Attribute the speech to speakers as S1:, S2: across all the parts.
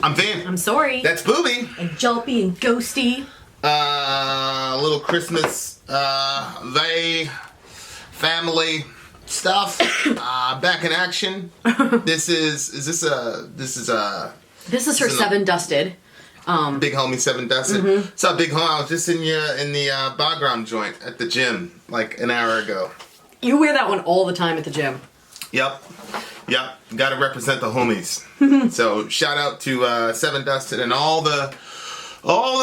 S1: I'm Vin.
S2: I'm Sori.
S1: That's Booby.
S2: And Julpy and Ghosty.
S1: A little Christmas, family stuff. Back in action. This is
S2: her Seven Dusted.
S1: Big homie Seven Dusted.
S2: Mm-hmm.
S1: What's up, big homie? I was just in the background joint at the gym like an hour ago.
S2: You wear that one all the time at the gym.
S1: Yep. Got to represent the homies. So shout out to Seven Dusted and all the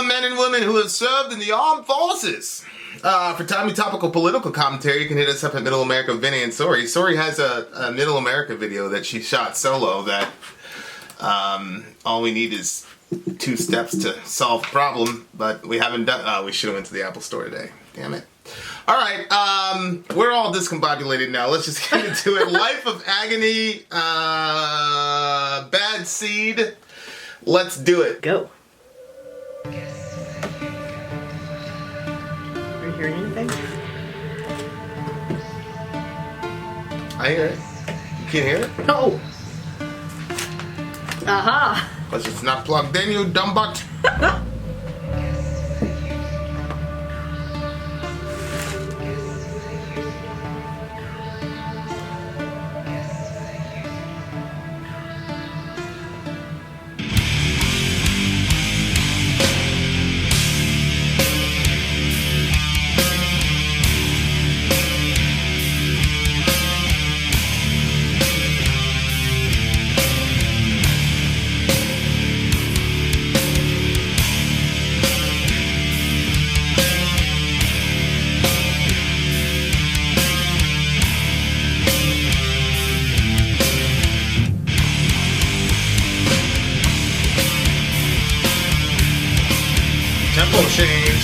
S1: men and women who have served in the armed forces. For timely topical political commentary, you can hit us up at Middle America Vin and Sori. Sori has a Middle America video that she shot solo that all we need is 2 steps to solve the problem, but we haven't done. We should have went to the Apple Store today. Damn it. All right, we're all discombobulated now. Let's just get into it. Life of Agony, Bad Seed. Let's do it.
S2: Go. Are you hearing anything?
S1: I hear it. You can't hear it?
S2: No. Aha.
S1: Because it's not plugged in, you dumb butt. Tempo change.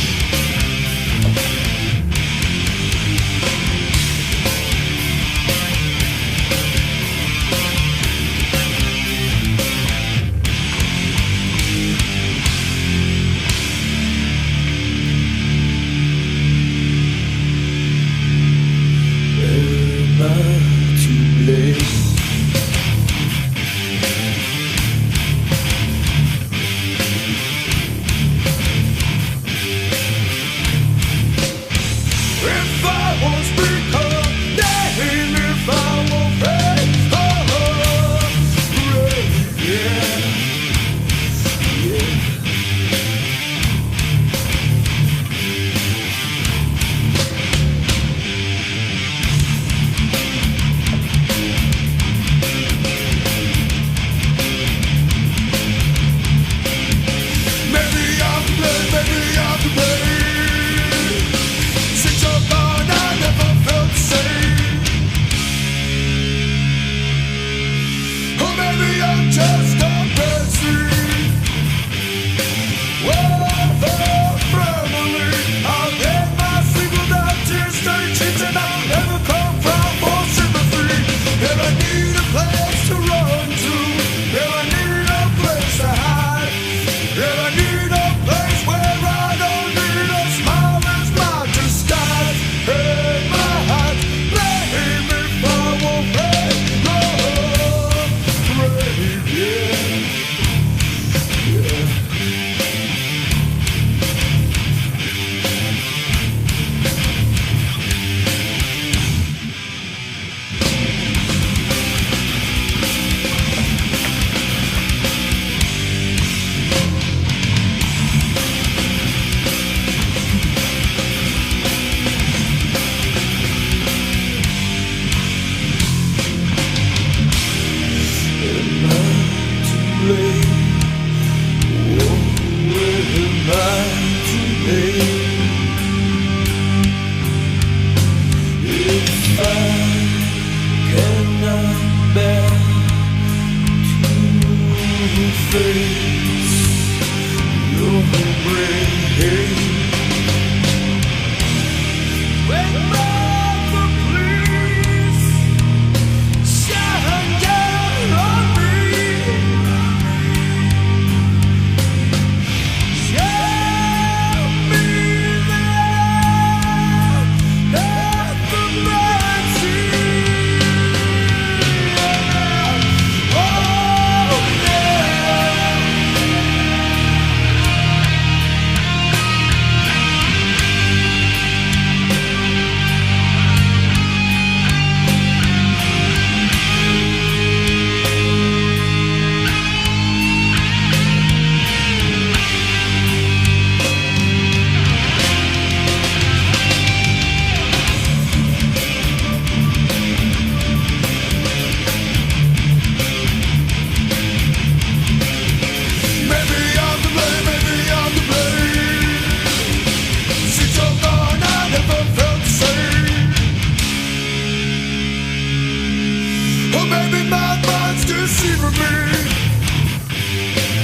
S3: Oh baby, my mind's deceiving me,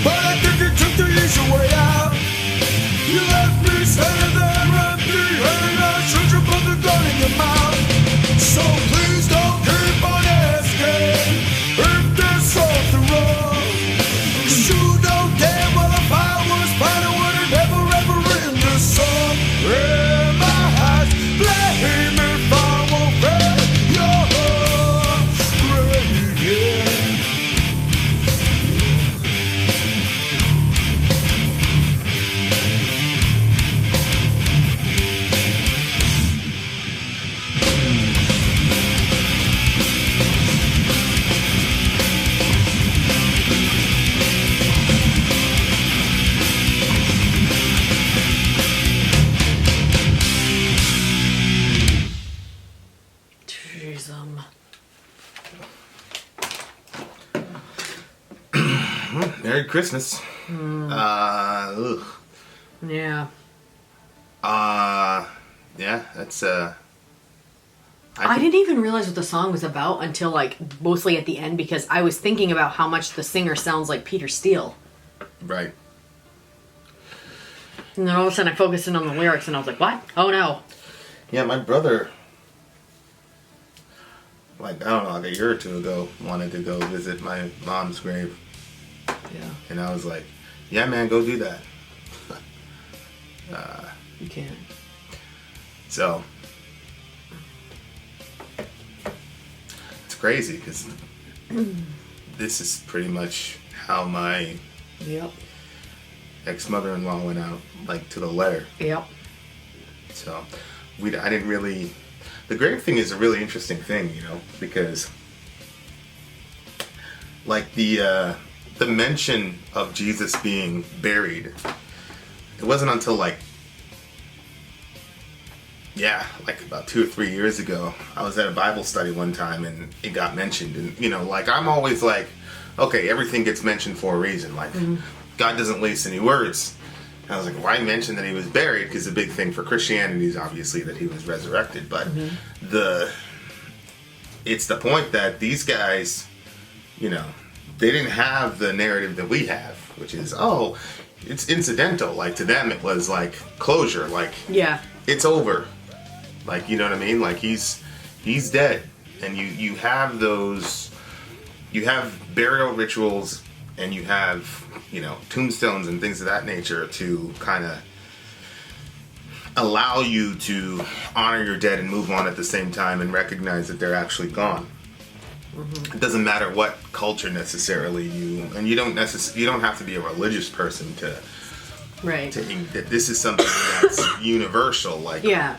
S3: but I think it took the easy way out. You left me standing there empty, and I should you put the gun in your mouth. So please don't keep on asking if there's something wrong. 'Cause you know damn well if I was fine, I would have never ever written this song. In my eyes, blame if I won't bear your radiance.
S2: Jeez,
S1: Merry Christmas. Ugh.
S2: yeah.
S1: Yeah, that's
S2: I didn't even realize what the song was about until like mostly at the end because I was thinking about how much the singer sounds like Peter Steele.
S1: right.
S2: And then all of a sudden I focused in on the lyrics and I was like, what? Oh no.
S1: Yeah, my brother, like, I don't know, like a year or two ago, wanted to go visit my mom's grave.
S2: Yeah.
S1: And I was like, yeah, man, go do that.
S2: You can't.
S1: So, it's crazy because this is pretty much how my
S2: Yep.
S1: ex-mother-in-law went out, like, to the letter.
S2: Yep.
S1: So, I didn't really... The grave thing is a really interesting thing, you know, because, like, the mention of Jesus being buried, it wasn't until, like about 2 or 3 years ago, I was at a Bible study one time and it got mentioned. And, you know, like, I'm always like, okay, everything gets mentioned for a reason. Like, God doesn't waste any words. And I was like, why mention that he was buried? Because the big thing for Christianity is obviously that he was resurrected. But it's the point that these guys, you know, they didn't have the narrative that we have, which is, oh, it's incidental. Like, to them, it was like closure. Like,
S2: Yeah.
S1: it's over. Like, you know what I mean? Like, he's dead. And you have those, you have burial rituals and you have, you know, tombstones and things of that nature to kind of allow you to honor your dead and move on at the same time and recognize that they're actually gone. It doesn't matter what culture necessarily you don't have to be a religious person to
S2: Right.
S1: that this is something that's universal. Like,
S2: Yeah.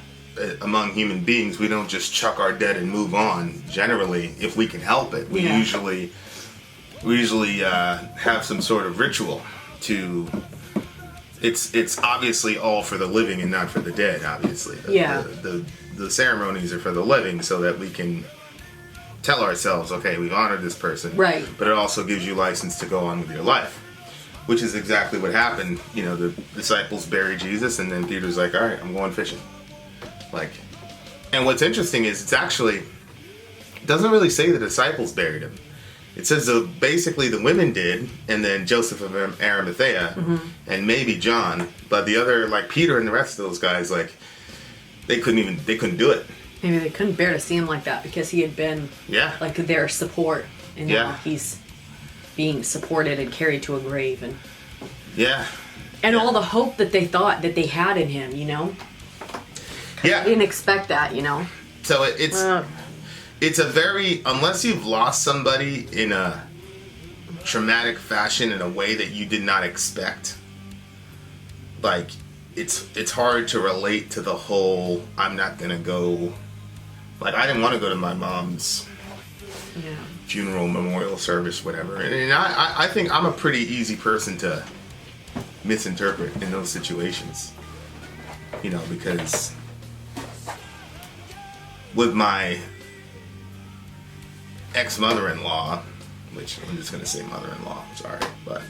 S1: among human beings, we don't just chuck our dead and move on. Generally, if we can help it, we usually have some sort of ritual to. It's obviously all for the living and not for the dead. Obviously, the ceremonies are for the living, so that we can tell ourselves, okay, we've honored this person.
S2: Right.
S1: But it also gives you license to go on with your life, which is exactly what happened. You know, the disciples buried Jesus, and then Peter's like, all right, I'm going fishing. Like, and what's interesting is it doesn't really say the disciples buried him. It says basically the women did, and then Joseph of Arimathea, and maybe John, but the other, like Peter and the rest of those guys, like, they couldn't do it.
S2: Maybe they couldn't bear to see him like that because he had been like their support, and now he's being supported and carried to a grave, and all the hope that they thought that they had in him, you know.
S1: Yeah,
S2: They didn't expect that, you know.
S1: So it's a very, unless you've lost somebody in a traumatic fashion in a way that you did not expect, like, it's hard to relate to the whole, I'm not gonna go, like, I didn't want to go to my mom's funeral, memorial service, whatever, and I think I'm a pretty easy person to misinterpret in those situations, you know, because with my ex-mother-in-law, which I'm just gonna say mother-in-law, sorry, but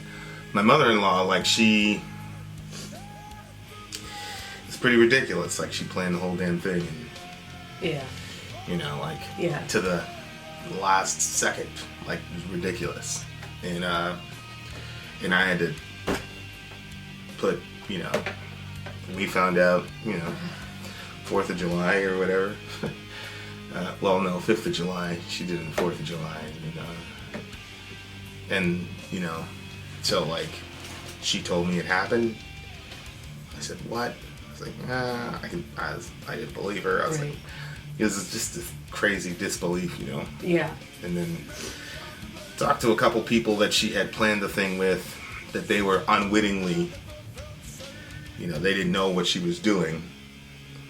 S1: my mother-in-law, like, it's pretty ridiculous. Like, she planned the whole damn thing, and, you know, like, to the last second. Like, it was ridiculous. And I had to put, we found out, 4th of July or whatever. Well, no, 5th of July. She did it on 4th of July. And so, like, she told me it happened. I said, what? I was like, I didn't believe her. I was like, it was just this crazy disbelief,
S2: Yeah.
S1: And then talked to a couple people that she had planned the thing with, that they were unwittingly, they didn't know what she was doing.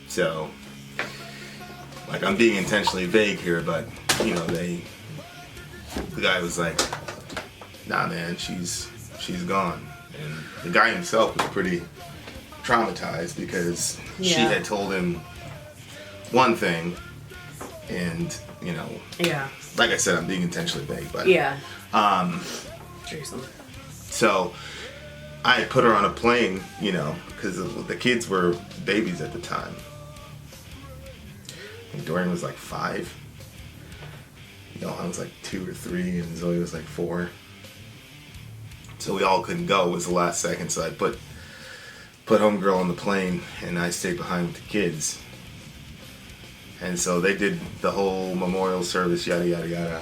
S1: So, like, I'm being intentionally vague here, but, the guy was like, nah, man, she's gone. And the guy himself was pretty traumatized because she had told him one thing, and,
S2: Yeah.
S1: like I said, I'm being intentionally vague, but...
S2: Yeah. Seriously.
S1: So, I put her on a plane, because the kids were babies at the time. And Dorian was like 5. I was like 2 or 3, and Zoe was like 4. So we all couldn't go. It was the last second, so I put homegirl on the plane, and I stayed behind with the kids. And so they did the whole memorial service, yada yada yada,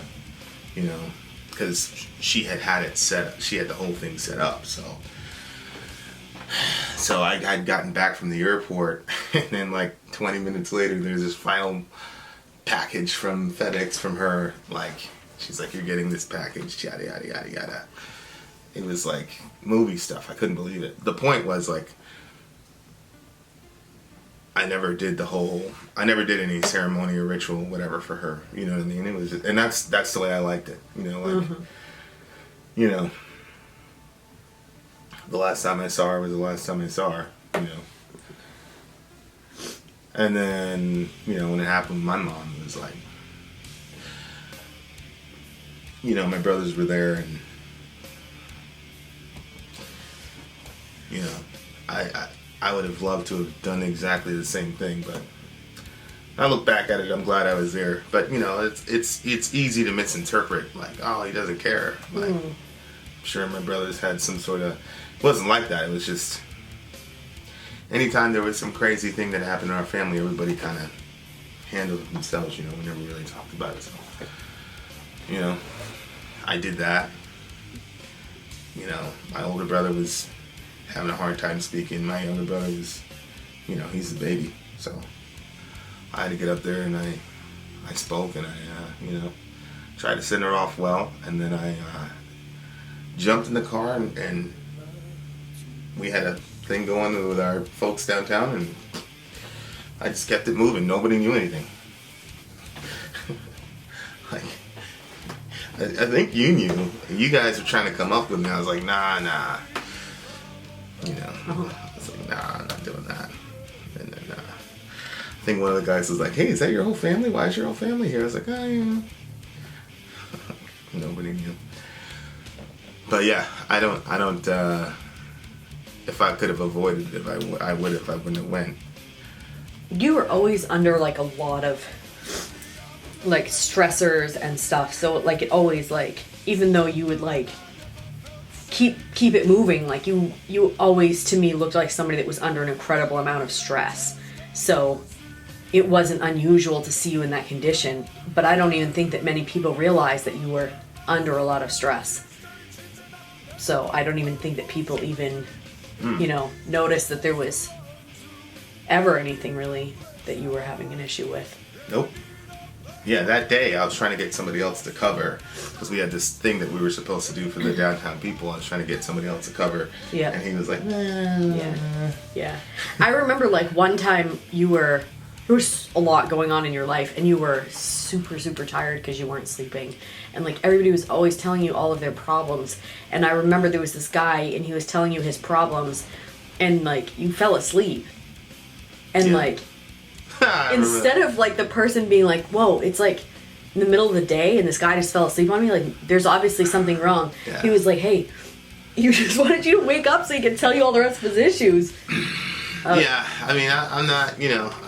S1: because she had it set up. She had the whole thing set up. So I'd gotten back from the airport, and then like 20 minutes later, there's this final package from FedEx from her. Like, she's like, "You're getting this package, yada yada yada yada." It was like movie stuff. I couldn't believe it. The point was, like, I never did any ceremony or ritual, whatever, for her. You know what I mean? It was, and that's the way I liked it. The last time I saw her was the last time I saw her. And then, when it happened with my mom, it was like, my brothers were there, and I would have loved to have done exactly the same thing, but I look back at it, I'm glad I was there. But it's easy to misinterpret, like, oh, he doesn't care. Like, I'm sure my brothers had some sort of, it wasn't like that. It was just, anytime there was some crazy thing that happened in our family, everybody kind of handled it themselves. We never really talked about it. So, I did that. My older brother was having a hard time speaking. My younger brother was, he's the baby. So I had to get up there, and I spoke, and I, tried to send her off well. And then I jumped in the car, and we had a thing going with our folks downtown, and I just kept it moving. Nobody knew anything. Like, I think you knew. You guys were trying to come up with me. I was like, nah. I was like, nah, I'm not doing that. And then I think one of the guys was like, hey, is that your whole family? Why is your whole family here? I was like, oh, yeah. Nobody knew. But yeah, I don't, if I could have avoided it, I would have, I wouldn't have went.
S2: You were always under, like, a lot of, like, stressors and stuff. So, like, it always, like, even though you would, like, keep it moving, like, you always, to me, looked like somebody that was under an incredible amount of stress. So it wasn't unusual to see you in that condition. But I don't even think that many people realize that you were under a lot of stress. So I don't even think that people even, noticed that there was ever anything really that you were having an issue with.
S1: Nope. Yeah, that day I was trying to get somebody else to cover, because we had this thing that we were supposed to do for the downtown people. I was trying to get somebody else to cover.
S2: Yeah.
S1: And he was like,
S2: Yeah. I remember, like, one time there was a lot going on in your life, and you were super, super tired because you weren't sleeping. And, like, everybody was always telling you all of their problems. And I remember there was this guy, and he was telling you his problems, and, like, you fell asleep. And, like, instead of, like, the person being like, whoa, it's, like, in the middle of the day, and this guy just fell asleep on me, like, there's obviously something wrong. Yeah. He was like, hey, he just wanted you to wake up so he could tell you all the rest of his issues.
S1: Yeah, I mean, I'm not,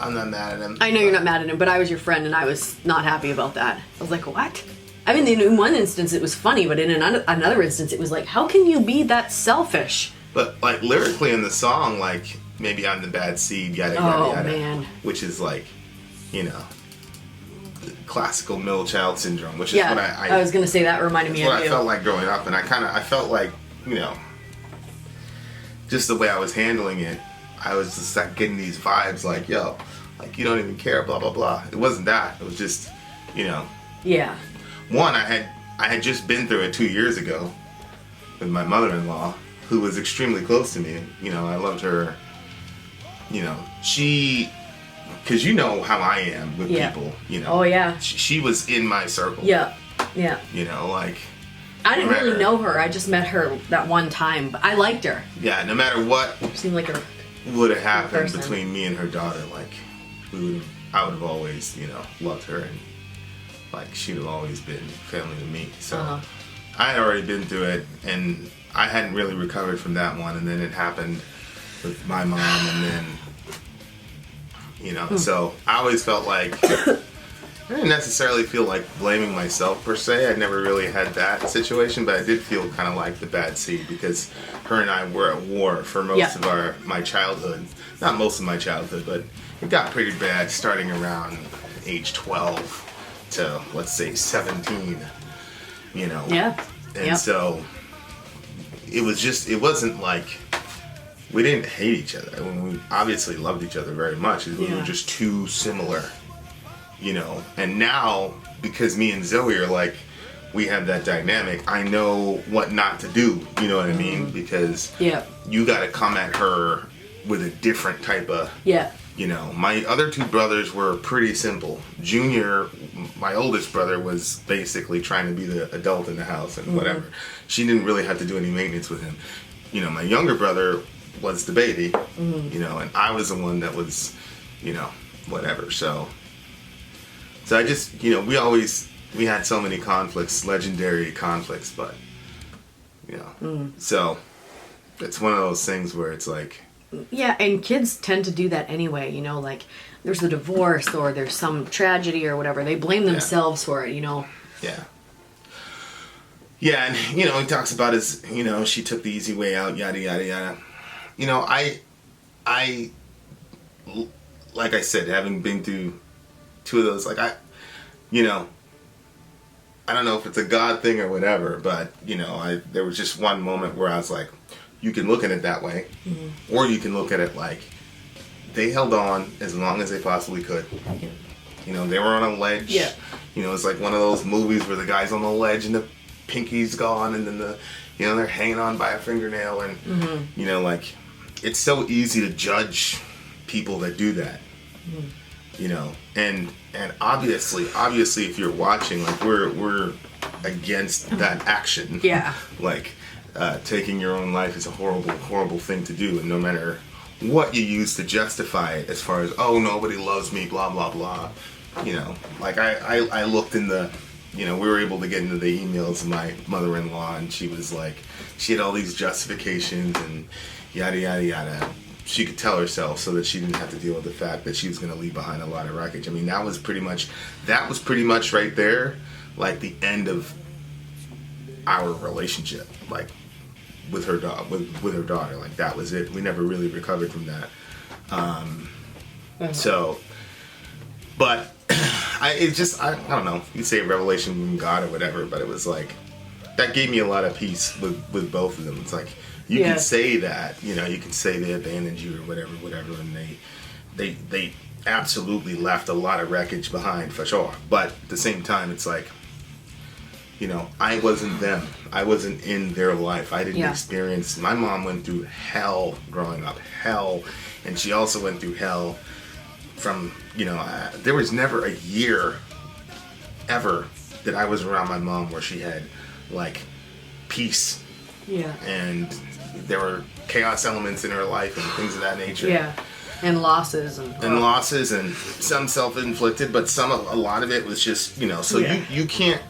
S1: I'm not mad at him.
S2: I know you're not mad at him, but I was your friend and I was not happy about that. I was like, what? I mean, in one instance it was funny, but in another instance it was like, how can you be that selfish?
S1: But, like, lyrically in the song, like, maybe I'm the bad seed, yada, yada, yada.
S2: Man.
S1: Which is, like, classical middle child syndrome, which is what
S2: I was going to say that reminded me of you.
S1: What I felt like growing up, and I felt like, just the way I was handling it, I was just like getting these vibes like, yo, like you don't even care, blah blah blah. It wasn't that. It was just,
S2: Yeah.
S1: One, I had just been through it 2 years ago with my mother-in-law, who was extremely close to me. I loved her. She, because you know how I am with people.
S2: Oh yeah.
S1: She was in my circle.
S2: Yeah. Yeah.
S1: Like.
S2: I didn't really know her. I just met her that one time, but I liked her.
S1: Yeah, no matter what
S2: seemed like her
S1: would have happened between me and her daughter, like I would have always, loved her, and like she'd have always been family to me. So I had already been through it, and I hadn't really recovered from that one, and then it happened with my mom, and then so I always felt like. I didn't necessarily feel like blaming myself per se. I never really had that situation, but I did feel kind of like the bad seed because her and I were at war for most of my childhood. Not most of my childhood, but it got pretty bad starting around age 12 to, let's say, 17,
S2: Yeah.
S1: And so it wasn't like we didn't hate each other. I mean, we obviously loved each other very much. We were just too similar. And now, because me and Zoe are like, we have that dynamic, I know what not to do, you know what I mean? Because you got to come at her with a different type of, my other two brothers were pretty simple. Junior, my oldest brother, was basically trying to be the adult in the house and whatever. She didn't really have to do any maintenance with him. My younger brother was the baby, and I was the one that was, whatever, So I just, we had so many conflicts, legendary conflicts, but, so it's one of those things where it's like.
S2: Yeah, and kids tend to do that anyway, like there's a divorce or there's some tragedy or whatever. They blame themselves for it, Yeah.
S1: Yeah, and, he talks about his, she took the easy way out, yada, yada, yada. I, like I said, having been through two of those, like I don't know if it's a God thing or whatever, but there was just one moment where I was like, you can look at it that way, or you can look at it like they held on as long as they possibly could. They were on a ledge. Yeah. It's like one of those movies where the guy's on the ledge and the pinky's gone, and then they're hanging on by a fingernail, and like it's so easy to judge people that do that. And obviously if you're watching, like we're against that action.
S2: Yeah.
S1: Like taking your own life is a horrible thing to do, and no matter what you use to justify it, as far as nobody loves me, blah blah blah. Like I looked in the, we were able to get into the emails of my mother-in-law, and she was like, she had all these justifications and yada yada yada. She could tell herself so that she didn't have to deal with the fact that she was going to leave behind a lot of wreckage. I mean, that was pretty much right there, like the end of our relationship, like with her daughter. Like that was it. We never really recovered from that. So, but I don't know. You say revelation from God or whatever, but it was like that gave me a lot of peace with both of them. It's like. You can say that, you can say they abandoned you or whatever, and they absolutely left a lot of wreckage behind for sure. But at the same time, it's like, I wasn't them. I wasn't in their life. I didn't experience. My mom went through hell growing up, and she also went through hell from, there was never a year ever that I was around my mom where she had like peace.
S2: Yeah.
S1: And there were chaos elements in her life and things of that nature.
S2: Yeah. And losses and
S1: losses and some self-inflicted, but a lot of it was just, so you can't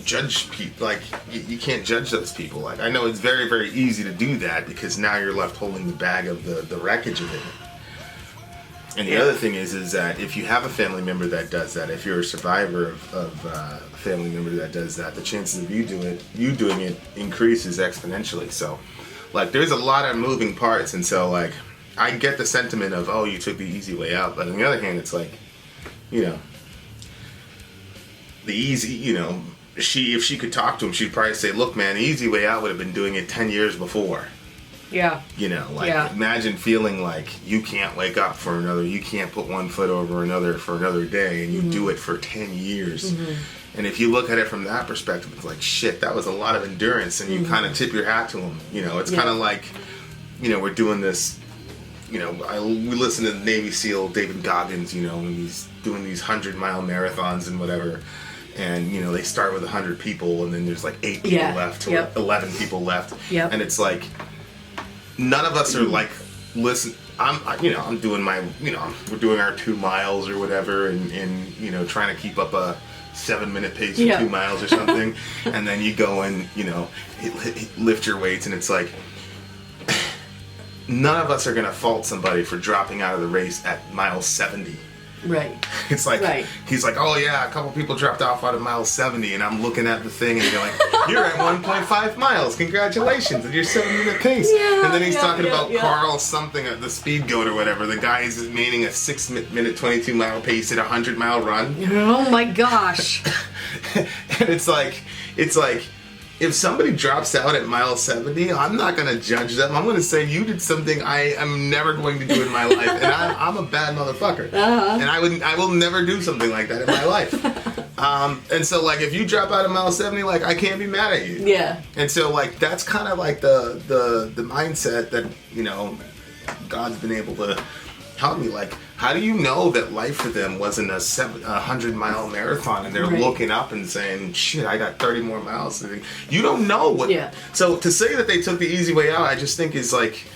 S1: judge people, like you can't judge those people. Like I know it's very, very easy to do that because now you're left holding the bag of the wreckage of it. And the other thing is that if you have a family member that does that, if you're a survivor of a family member that does that, the chances of you doing it increases exponentially. So, like, there's a lot of moving parts, and so, like, I get the sentiment of, oh, you took the easy way out, but on the other hand, it's like, you know, the easy, you know, if she could talk to him, she'd probably say, look, man, the easy way out would have been doing it 10 years before.
S2: Yeah.
S1: You know, like, imagine feeling like you can't wake up for another, you can't put one foot over another for another day, and you do it for 10 years. And if you look at it from that perspective, it's like, shit, that was a lot of endurance, and you kind of tip your hat to him. You know, it's kind of like, you know, we're doing this, you know, we listen to the Navy SEAL David Goggins, you know, and he's doing these 100-mile marathons and whatever. And, you know, they start with 100 people, and then there's like 8 people left, or 11 people left. And it's like, none of us are like, listen, I'm doing my, you know, we're doing our 2 miles or whatever, and you know, trying to keep up a 7-minute pace for 2 miles or something. And then you go and, you know, lift your weights, and it's like, none of us are going to fault somebody for dropping out of the race at mile 70.
S2: Right.
S1: It's like, he's like, oh yeah, a couple people dropped off out of mile 70, and I'm looking at the thing, and you're like, you're at 1.5 miles, congratulations, at your 7-minute pace. And then he's talking about Carl something, the speed goat or whatever, the guy is maintaining a 6-minute 22-mile pace at a 100-mile run.
S2: Oh my gosh.
S1: And it's like, if somebody drops out at mile 70, I'm not going to judge them. I'm going to say, you did something I am never going to do in my life, and I'm a bad motherfucker. And I will never do something like that in my life. And so, like, if you drop out at mile 70, like, I can't be mad at you. Yeah. And so, like, that's kind of like the mindset that, you know, God's been able to help me. Like, how do you know that life for them wasn't a 100-mile marathon, and they're looking up and saying, shit, I got 30 more miles? You don't know what. Yeah. So to say that they took the easy way out, I just think is like,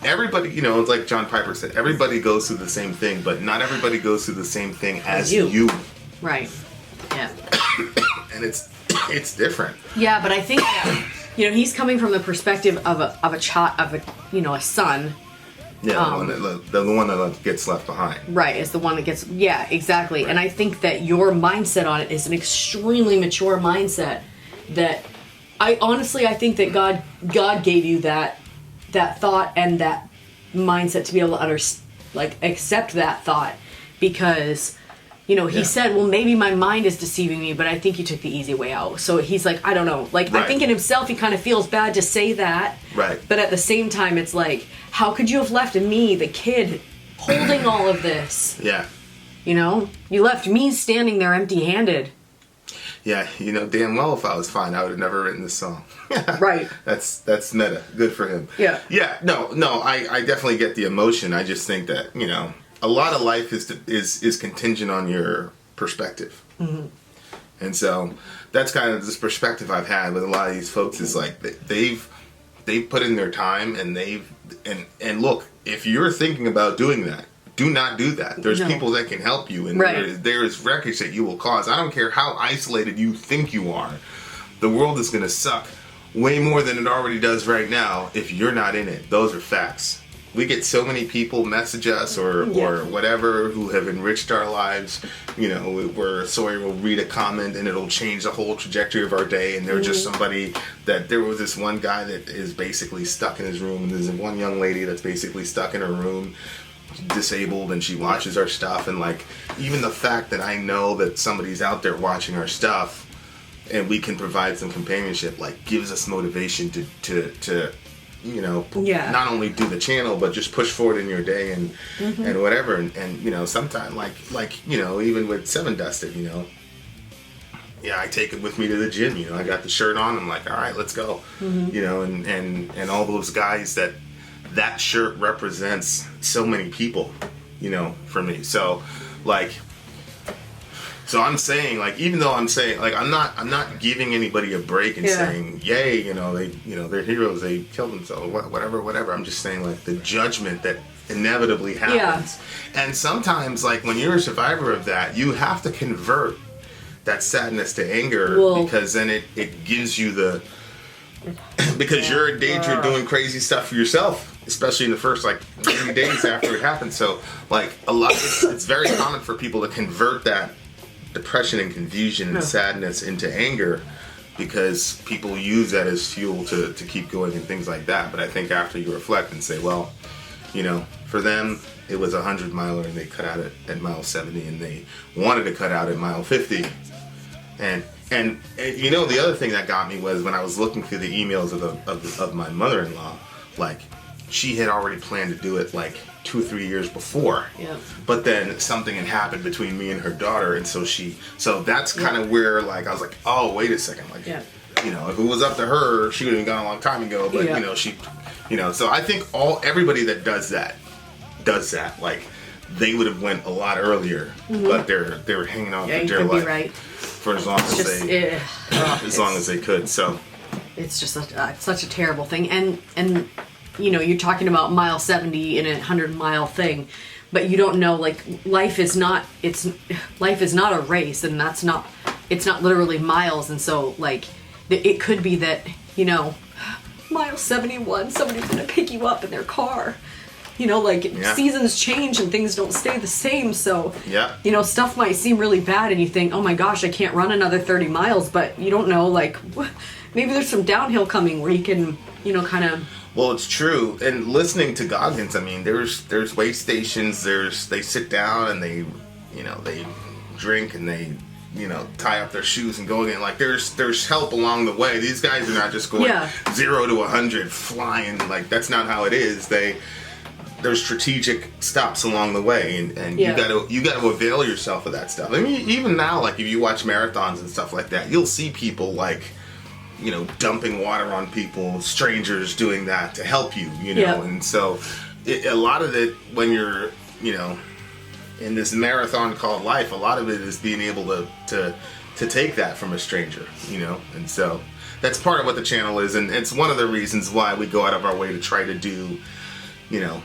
S1: everybody, you know, it's like John Piper said, everybody goes through the same thing, but not everybody goes through the same thing as you. Right. Yeah. And it's different.
S2: Yeah, but I think that, you know, he's coming from the perspective of a child, of a, you know, a son.
S1: Yeah, the one that gets left behind.
S2: Right, is the one that gets... Yeah, exactly. Right. And I think that your mindset on it is an extremely mature mindset that... I think that God gave you that thought and that mindset to be able to accept that thought, because... You know, he said, well, maybe my mind is deceiving me, but I think you took the easy way out. So he's like, I don't know. Like, I think in himself, he kind of feels bad to say that. Right. But at the same time, it's like, how could you have left me, the kid, holding all of this? Yeah. You know? You left me standing there empty-handed.
S1: Yeah, you know, damn well if I was fine, I would have never written this song. Right. That's meta. Good for him. Yeah. Yeah, no, I definitely get the emotion. I just think that, you know... A lot of life is contingent on your perspective. Mm-hmm. And so that's kind of this perspective I've had with a lot of these folks is like they've put in their time, and and look, if you're thinking about doing that, do not do that. There's people that can help you, and there's wreckage that you will cause. I don't care how isolated you think you are. The world is going to suck way more than it already does right now if you're not in it. Those are facts. We get so many people message us or whatever who have enriched our lives, you know, where Sawyer will read a comment and it'll change the whole trajectory of our day, and they're just somebody that there was this one guy that is basically stuck in his room, and there's one young lady that's basically stuck in her room, disabled, and she watches our stuff, and like even the fact that I know that somebody's out there watching our stuff and we can provide some companionship, like gives us motivation to you know, not only do the channel, but just push forward in your day and whatever. And you know, sometimes like, you know, even with Seven Dusted, you know, I take it with me to the gym, you know, I got the shirt on, I'm like, all right, let's go, you know, and all those guys that shirt represents so many people, you know, for me. So like, so I'm saying, like, even though I'm saying, like, I'm not giving anybody a break and saying, yay, you know, they're heroes, they killed themselves, whatever. I'm just saying, like, the judgment that inevitably happens. Yeah. And sometimes, like, when you're a survivor of that, you have to convert that sadness to anger, because then it gives you because you're in danger doing crazy stuff for yourself. especially in the first like 30 days after it happened. So like a lot, it's very common for people to convert that depression and confusion and sadness into anger, because people use that as fuel to keep going and things like that. But I think after you reflect and say, well, you know, for them it was 100-miler and they cut out at mile 70, and they wanted to cut out at mile 50. And you know, the other thing that got me was when I was looking through the emails of my mother-in-law, like she had already planned to do it like 2 or 3 years before.
S2: Yeah.
S1: But then something had happened between me and her daughter, and so that's kind of where like I was like, oh, wait a second, like you know, if it was up to her, she would have gone a long time ago. But you know, so I think everybody that does that, like they would have went a lot earlier, but they were hanging on for dear life for as long as they could. So
S2: it's just such a terrible thing, and you know, you're talking about mile 70 in a 100-mile thing, but you don't know, like life is not a race, and it's not literally miles, and so like it could be that, you know, mile 71 somebody's gonna pick you up in their car. You know, like seasons change and things don't stay the same, so you know, stuff might seem really bad and you think, oh my gosh, I can't run another 30 miles, but you don't know, like maybe there's some downhill coming where you can, you know, kind of.
S1: Well, it's true. And listening to Goggins, I mean, there's way stations, they sit down and they, you know, they drink and they, you know, tie up their shoes and go again. Like there's help along the way. These guys are not just going 0 to 100 flying. Like that's not how it is. There's strategic stops along the way, and you got to avail yourself of that stuff. I mean, even now, like if you watch marathons and stuff like that, you'll see people like, you know, dumping water on people, strangers doing that to help you, you know. And so a lot of it, when you're, you know, in this marathon called life, a lot of it is being able to take that from a stranger, you know. And so that's part of what the channel is, and it's one of the reasons why we go out of our way to try to do, you know,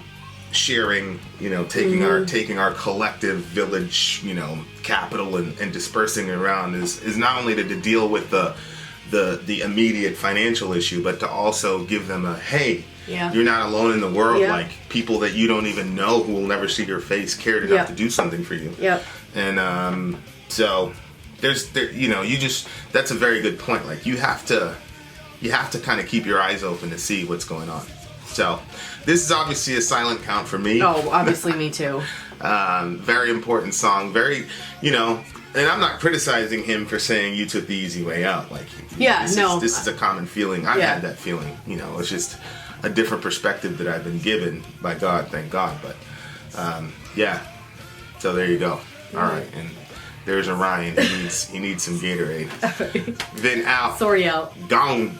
S1: sharing, you know, taking our collective village, you know, capital and dispersing it around is not only to deal with the immediate financial issue, but to also give them a, hey, you're not alone in the world. Like people that you don't even know, who will never see your face, cared enough to do something for you. And so you know, that's a very good point. Like you have to kind of keep your eyes open to see what's going on. So this is obviously a silent count for me.
S2: Oh, obviously me too.
S1: Very important song. Very, you know, and I'm not criticizing him for saying you took the easy way out. Like, this is a common feeling. I've had that feeling. You know, it's just a different perspective that I've been given by God. Thank God. But so there you go. All right, and there's Orion. He needs some Gatorade. Vin out.
S2: Sori out.
S1: Gone.